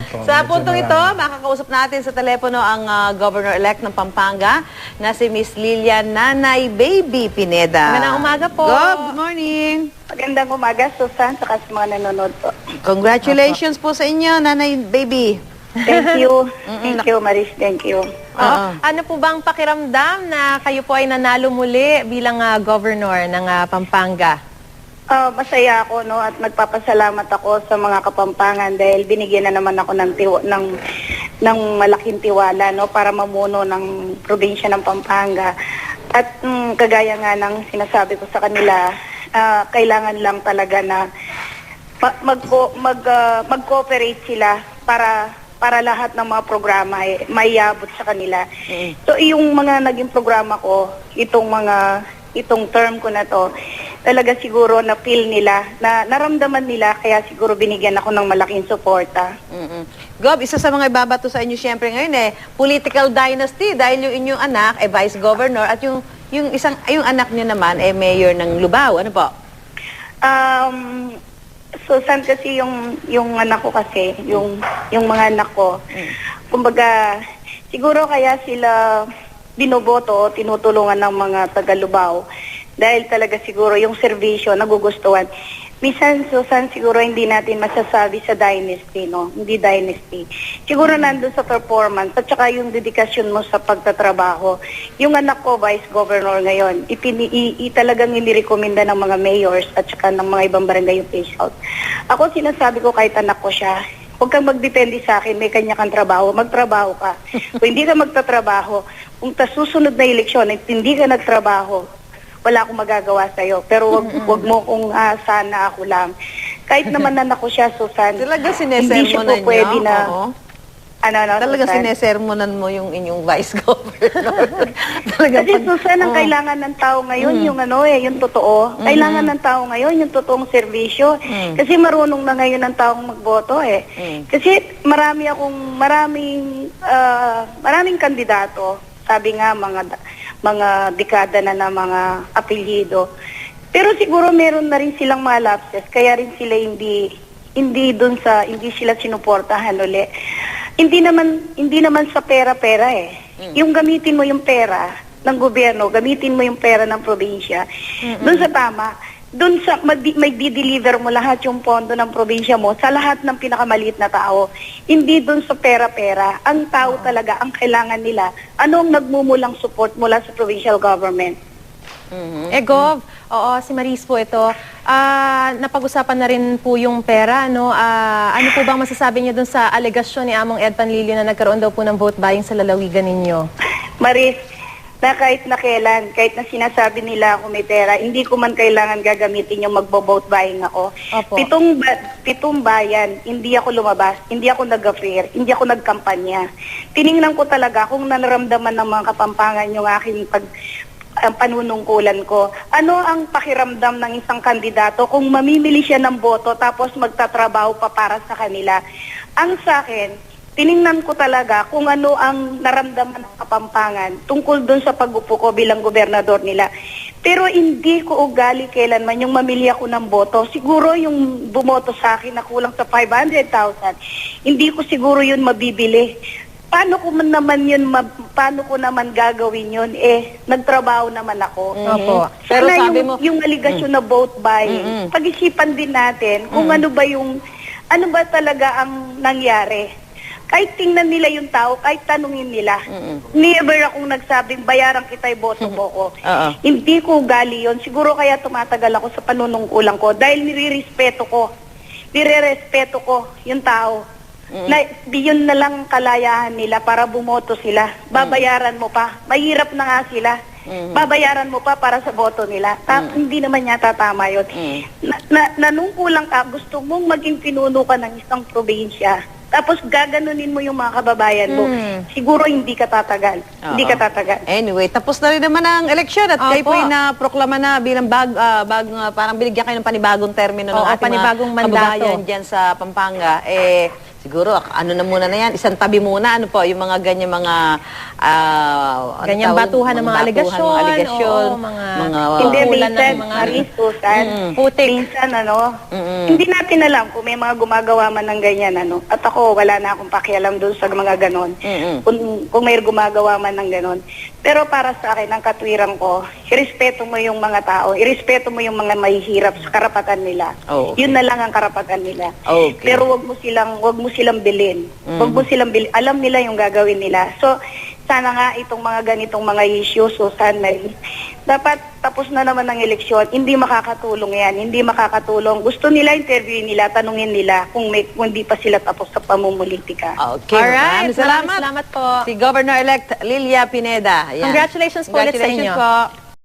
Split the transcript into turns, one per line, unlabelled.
Opo,
Sa
medyo
puntong ito,
marami.
makakausap natin sa telepono ang Governor-elect ng Pampanga na si Miss Lilian Nanay Baby Pineda.
Magandang umaga po.
Good morning.
Magandang umaga, Susan, saka sa mga nanonood po.
Congratulations po sa inyo, Nanay Baby.
Thank you. Thank you, Maris. Thank you.
Ano po bang pakiramdam na kayo po ay nanalo muli bilang governor ng Pampanga?
Masaya ako, no, at nagpapasalamat ako sa mga Kapampangan dahil binigyan na naman ako ng malaking tiwala, no, para mamuno ng probinsya ng Pampanga. At kagaya nga ng sinasabi ko sa kanila, kailangan lang talaga na mag-cooperate sila para lahat ng mga programa ay maiabot sa kanila. So yung mga naging programa ko, itong term ko na to, talaga siguro na feel nila, na naramdaman nila, kaya siguro binigyan ako ng malaking suporta.
Gob, isa sa mga ibabato sa inyo siyempre ngayon political dynasty dahil yung inyong anak vice governor at yung anak niyo naman mayor ng Lubao. Ano po?
Susan, kasi yung anak ko kasi, yung mga anak ko, kumbaga, siguro kaya sila binoboto, tinutulungan ng mga taga-Lubao dahil talaga siguro yung serbisyo nagugustuhan. Minsan, Susan, siguro hindi natin masasabi sa dynasty, no? Hindi dynasty. Siguro nandun sa performance at saka yung dedikasyon mo sa pagtatrabaho. Yung anak ko, Vice Governor ngayon, talagang inirekomenda ng mga mayors at saka ng mga ibang barangay officials. Ako sinasabi ko kahit anak ko siya, huwag kang magdepende sa akin, may kanya kang trabaho, magtrabaho ka. Kung hindi ka magtatrabaho, kung susunod na eleksyon at hindi ka nagtrabaho, wala akong magagawa sa'yo. Pero wag mo kung sana ako lang. Kahit naman anak ko siya, Susan,
Talaga
hindi siya po
sinesermonan
pwede
niyo?
na...
Oo.
Talaga
sinesermonan mo yung inyong vice governor.
Kasi Susan, ang kailangan ng tao ngayon, yung totoo. Kailangan ng tao ngayon, yung totoong serbisyo. Kasi marunong na ngayon ang taong magboto Kasi maraming kandidato. Sabi nga, mga dekada na mga apelyido. Pero siguro meron na rin silang mga lapses, kaya rin sila hindi sila sinuportahan uli. Hindi naman sa pera-pera Yung gamitin mo yung pera ng gobyerno, gamitin mo yung pera ng probinsya. Doon sa tama, doon sa may di-deliver mo lahat yung pondo ng probinsya mo sa lahat ng pinakamaliit na tao. Hindi doon sa pera-pera. Ang tao talaga ang kailangan nila. Ano ang nagmumulang support mula sa provincial government?
Gov, oo, si Maris po ito. Napag-usapan na rin po yung pera, no? Ano po bang masasabi niyo dun sa alegasyon ni Among Ed Panlilio na nagkaroon daw po ng vote buying sa lalawigan ninyo?
Maris, na kahit na kailan, kahit na sinasabi nila ako may pera, hindi ko man kailangan gagamitin yung magbo-vote buying ako.
Opo.
Pitong bayan, hindi ako lumabas, hindi ako nag-affair, hindi ako nagkampanya. Tiningnan ko talaga kung naramdaman ng mga Kapampangan yung aking panunungkulan ko. Ano ang pakiramdam ng isang kandidato kung mamimili siya ng boto tapos magtatrabaho pa para sa kanila? Ang sa akin, tiningnan ko talaga kung ano ang naramdaman ng Kapampangan tungkol doon sa pag-upo ko bilang gobernador nila. Pero hindi ko ugali kailanman yung mamili ako ng boto. Siguro yung bumoto sa akin na kulang sa 500,000, hindi ko siguro yun mabibili. Paano ko naman gagawin yun? Nagtrabaho naman ako.
Opo.
Pero
Sana
sabi mo,
yung aligasyon na vote buying, pag-isipan din natin kung ano ba talaga ang nangyari. Kahit tingnan nila yung tao, kahit tanungin nila. Never akong nagsabing bayaran kita, boto mo ko. Hindi ko ugali yun. Siguro kaya tumatagal ako sa panunungkulan ko dahil nirerespeto ko yung tao. Na yun na lang kalayahan nila para bumoto sila. Babayaran mo pa. Mahirap na nga sila. Babayaran mo pa para sa boto nila. Hindi naman yata tama yun. Nanungkulang ka, gusto mong maging pinuno ka ng isang probinsya. Tapos gaganunin mo yung mga kababayan mo. Siguro hindi ka tatagal. Hindi ka tatagal.
Anyway, tapos na rin naman ang eleksyon at kayo po na-proklama na bilang parang binigyan kayo ng panibagong termino ng ating
panibagong
mga
mandato
kababayan dyan sa Pampanga. siguro, ano na muna na yan, isang tabi muna, ano po, yung mga ganyan mga,
Ganyang batuhan ng mga alegasyon, oo,
Hindi,
kulan ng
minsan,
mga
Susan,
putik.
minsan, hindi natin alam kung may mga gumagawa man ng ganyan, At ako, wala na akong pakialam doon sa mga ganon. Kung may gumagawa man ng ganon. Pero para sa akin, ang katwiran ko, irespeto mo yung mga tao, irespeto mo yung mga mahihirap sa karapatan nila.
Oh, okay.
Yun na lang ang karapatan nila.
Okay.
Pero wag mo silang bilhin. Wag mo silang bilhin. Alam nila yung gagawin nila. So, sana nga itong mga ganitong mga issues, Susan, dapat tapos na naman ng eleksyon, hindi makakatulong yan, hindi makakatulong. Gusto nila, interviewin nila, tanungin nila kung hindi pa sila tapos sa pamumulitika.
Okay.
Alright,
Maraming salamat.
salamat po.
Si Governor-elect Lilia Pineda. Ayan.
Congratulations po ulit sa inyo.
Congratulations po.